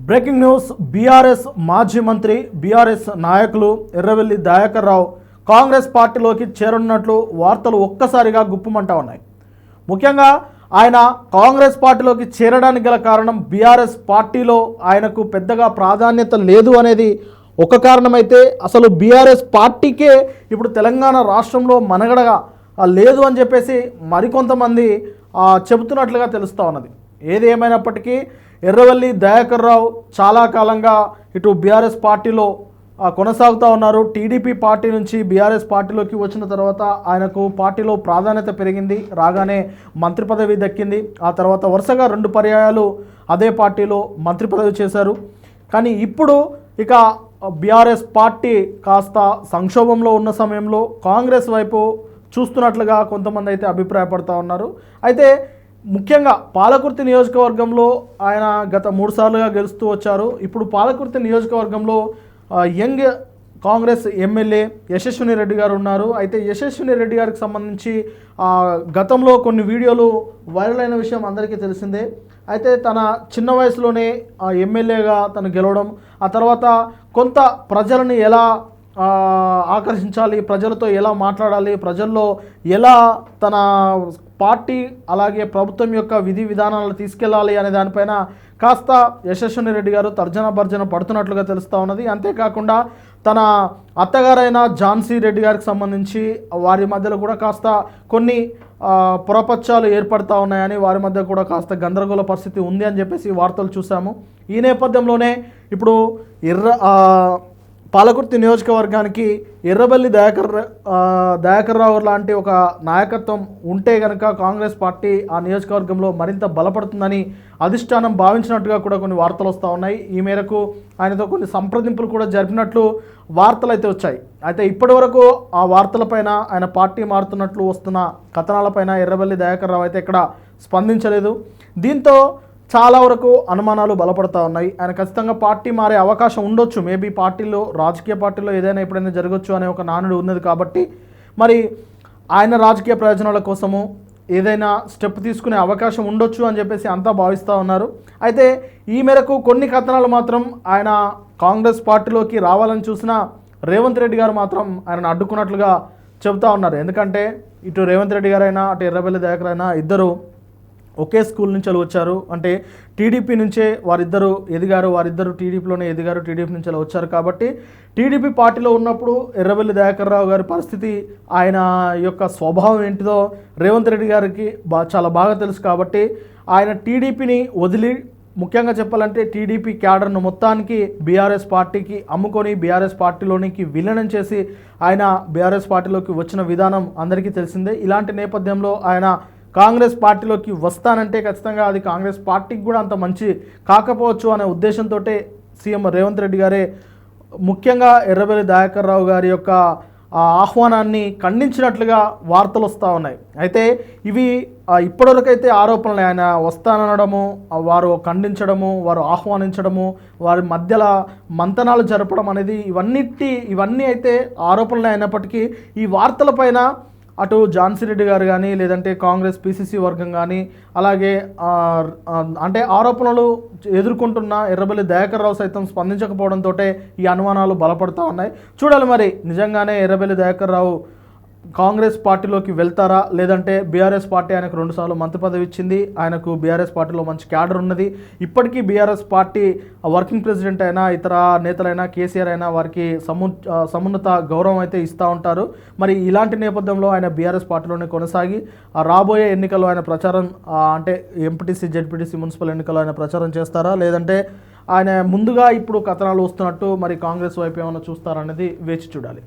Breaking news. BRS మాజీ మంత్రి, BRS నాయకులు ఎర్రవెల్లి దయాకర్ రావు కాంగ్రెస్ పార్టీలోకి చేరనున్నట్లు వార్తలు ఒక్కసారిగా గుప్పుమంటా ఉన్నాయి. ముఖ్యంగా ఆయన కాంగ్రెస్ పార్టీలోకి చేరడానికి గల కారణం బీఆర్ఎస్ పార్టీలో ఆయనకు పెద్దగా ప్రాధాన్యత లేదు అనేది ఒక కారణమైతే, అసలు బీఆర్ఎస్ పార్టీకే ఇప్పుడు తెలంగాణ రాష్ట్రంలో మనగడగా లేదు అని చెప్పేసి మరికొంతమంది చెబుతున్నట్లుగా తెలుస్తూ ఉన్నది. ఏది ఏమైనప్పటికీ ఎర్రవెల్లి దయాకర్ రావు చాలా కాలంగా ఇటు బీఆర్ఎస్ పార్టీలో కొనసాగుతూ ఉన్నారు. టీడీపీ పార్టీ నుంచి బీఆర్ఎస్ పార్టీలోకి వచ్చిన తర్వాత ఆయనకు పార్టీలో ప్రాధాన్యత పెరిగింది. రాగానే మంత్రి పదవి దక్కింది. ఆ తర్వాత వరుసగా 2 పర్యాయాలు అదే పార్టీలో మంత్రి పదవి చేశారు. కానీ ఇప్పుడు ఇక బీఆర్ఎస్ పార్టీ కాస్త సంక్షోభంలో ఉన్న సమయంలో కాంగ్రెస్ వైపు చూస్తున్నట్లుగా కొంతమంది అయితే అభిప్రాయపడుతూ ఉన్నారు. అయితే ముఖ్యంగా పాలకుర్తి నియోజకవర్గంలో ఆయన గత 3 సార్లుగా గెలుస్తూ వచ్చారు. ఇప్పుడు పాలకుర్తి నియోజకవర్గంలో యంగ్ కాంగ్రెస్ ఎమ్మెల్యే యశస్విని రెడ్డి గారు ఉన్నారు. అయితే యశస్విని రెడ్డి గారికి సంబంధించి గతంలో కొన్ని వీడియోలు వైరల్ అయిన విషయం అందరికీ తెలిసిందే. అయితే తన చిన్న వయసులోనే ఎమ్మెల్యేగా తను గెలవడం, ఆ తర్వాత కొంత ప్రజలను ఎలా ఆకర్షించాలి, ప్రజలతో ఎలా మాట్లాడాలి, ప్రజల్లో ఎలా తన పార్టీ అలాగే ప్రభుత్వం యొక్క విధి విధానాలను తీసుకెళ్లాలి అనే దానిపైన కాస్త యశస్విని రెడ్డి గారు తర్జన భర్జన పడుతున్నట్లుగా తెలుస్తూ ఉన్నది. అంతేకాకుండా తన అత్తగారైన ఝాన్సీ రెడ్డి గారికి సంబంధించి వారి మధ్యలో కూడా కాస్త కొన్ని పొరపచ్చాలు ఏర్పడతా ఉన్నాయని, వారి మధ్య కూడా కాస్త గందరగోళ పరిస్థితి ఉంది అని చెప్పేసి వార్తలు చూసాము. ఈ నేపథ్యంలోనే ఇప్పుడు పాలకుర్తి నియోజకవర్గానికి ఎర్రవెల్లి దయాకర్ రావు లాంటి ఒక నాయకత్వం ఉంటే కనుక కాంగ్రెస్ పార్టీ ఆ నియోజకవర్గంలో మరింత బలపడుతుందని అధిష్టానం భావించినట్టుగా కూడా కొన్ని వార్తలు వస్తూ ఉన్నాయి. ఈ మేరకు ఆయనతో కొన్ని సంప్రదింపులు కూడా జరిపినట్లు వార్తలు అయితే వచ్చాయి. అయితే ఇప్పటి వరకు ఆ వార్తలపైన, ఆయన పార్టీ మారుతున్నట్లు వస్తున్న కథనాలపైన ఎర్రవెల్లి దయాకర్ రావు అయితే ఇక్కడ స్పందించలేదు. దీంతో చాలా వరకు అనుమానాలు బలపడతా ఉన్నాయి. ఆయన ఖచ్చితంగా పార్టీ మారే అవకాశం ఉండొచ్చు. మేబీ పార్టీలో, రాజకీయ పార్టీలో ఏదైనా ఎప్పుడైనా జరగచ్చు అనే ఒక నానుడు ఉన్నది కాబట్టి మరి ఆయన రాజకీయ ప్రయోజనాల కోసము ఏదైనా స్టెప్ తీసుకునే అవకాశం ఉండొచ్చు అని చెప్పేసి అంతా భావిస్తూ ఉన్నారు. అయితే ఈ మేరకు కొన్ని కథనాలు మాత్రం ఆయన కాంగ్రెస్ పార్టీలోకి రావాలని చూసిన రేవంత్ రెడ్డి గారు మాత్రం ఆయనను అడ్డుకున్నట్లుగా చెబుతూ ఉన్నారు. ఎందుకంటే ఇటు రేవంత్ రెడ్డి గారైనా అటు ఎర్రవెల్లి దయాకర్ అయినా ఇద్దరు ఒకే స్కూల్ నుంచి వచ్చారు. అంటే టీడీపీ నుంచే వారిద్దరు ఎదిగారు, వారిద్దరు టీడీపీలోనే ఎదిగారు, టీడీపీ నుంచి వచ్చారు. కాబట్టి టీడీపీ పార్టీలో ఉన్నప్పుడు ఎర్రవెల్లి దయాకర్ రావు గారి పరిస్థితి, ఆయన యొక్క స్వభావం ఏంటిదో రేవంత్ రెడ్డి గారికి చాలా బాగా తెలుసు. కాబట్టి ఆయన టీడీపీని వదిలి, ముఖ్యంగా చెప్పాలంటే టీడీపీ క్యాడర్ను మొత్తానికి బీఆర్ఎస్ పార్టీకి అమ్ముకొని బీఆర్ఎస్ పార్టీలోనికి విలీనం చేసి ఆయన బీఆర్ఎస్ పార్టీలోకి వచ్చిన విధానం అందరికీ తెలిసిందే. ఇలాంటి నేపథ్యంలో ఆయన కాంగ్రెస్ పార్టీలోకి వస్తానంటే ఖచ్చితంగా అది కాంగ్రెస్ పార్టీకి కూడా అంత మంచి కాకపోవచ్చు అనే ఉద్దేశంతో సీఎం రేవంత్ రెడ్డి గారే ముఖ్యంగా ఎర్రవెల్లి దయాకర్ రావు గారి యొక్క ఆహ్వానాన్ని ఖండించినట్లుగా వార్తలు వస్తూ ఉన్నాయి. అయితే ఇవి ఇప్పటివరకైతే ఆరోపణలు, ఆయన వస్తాననడము, వారు ఖండించడము, వారు ఆహ్వానించడము, వారి మధ్యలో మంతనాలు జరపడం అనేది ఇవన్నీ అయితే ఆరోపణలు అయినప్పటికీ ఈ వార్తలపైన అటు ఝాన్సీ రెడ్డి గారు కానీ, లేదంటే కాంగ్రెస్ పీసీసీ వర్గం కానీ, అలాగే అంటే ఆరోపణలు ఎదుర్కొంటున్న ఎర్రవెల్లి దయాకర్ రావు సైతం స్పందించకపోవడంతో ఈ అనుమానాలు బలపడుతూ ఉన్నాయి. చూడాలి మరి నిజంగానే ఎర్రవెల్లి దయాకర్ రావు కాంగ్రెస్ పార్టీలోకి వెళ్తారా, లేదంటే బీఆర్ఎస్ పార్టీ ఆయనకు 2 సార్లు మంత్రి పదవి ఇచ్చింది, ఆయనకు బీఆర్ఎస్ పార్టీలో మంచి క్యాడర్ ఉన్నది. ఇప్పటికీ బీఆర్ఎస్ పార్టీ వర్కింగ్ ప్రెసిడెంట్ అయినా, ఇతర నేతలైనా, కేసీఆర్ అయినా వారికి సమున్నత గౌరవం అయితే ఇస్తూ ఉంటారు. మరి ఇలాంటి నేపథ్యంలో ఆయన బీఆర్ఎస్ పార్టీలోనే కొనసాగి రాబోయే ఎన్నికల్లో ఆయన ప్రచారం, అంటే ఎంపీటీసీ, జెడ్పీటీసీ, మున్సిపల్ ఎన్నికల్లో ఆయన ప్రచారం చేస్తారా, లేదంటే ఆయన ముందుగా ఇప్పుడు కథనాలు వస్తున్నట్టు మరి కాంగ్రెస్ వైపు ఏమైనా చూస్తారనేది వేచి చూడాలి.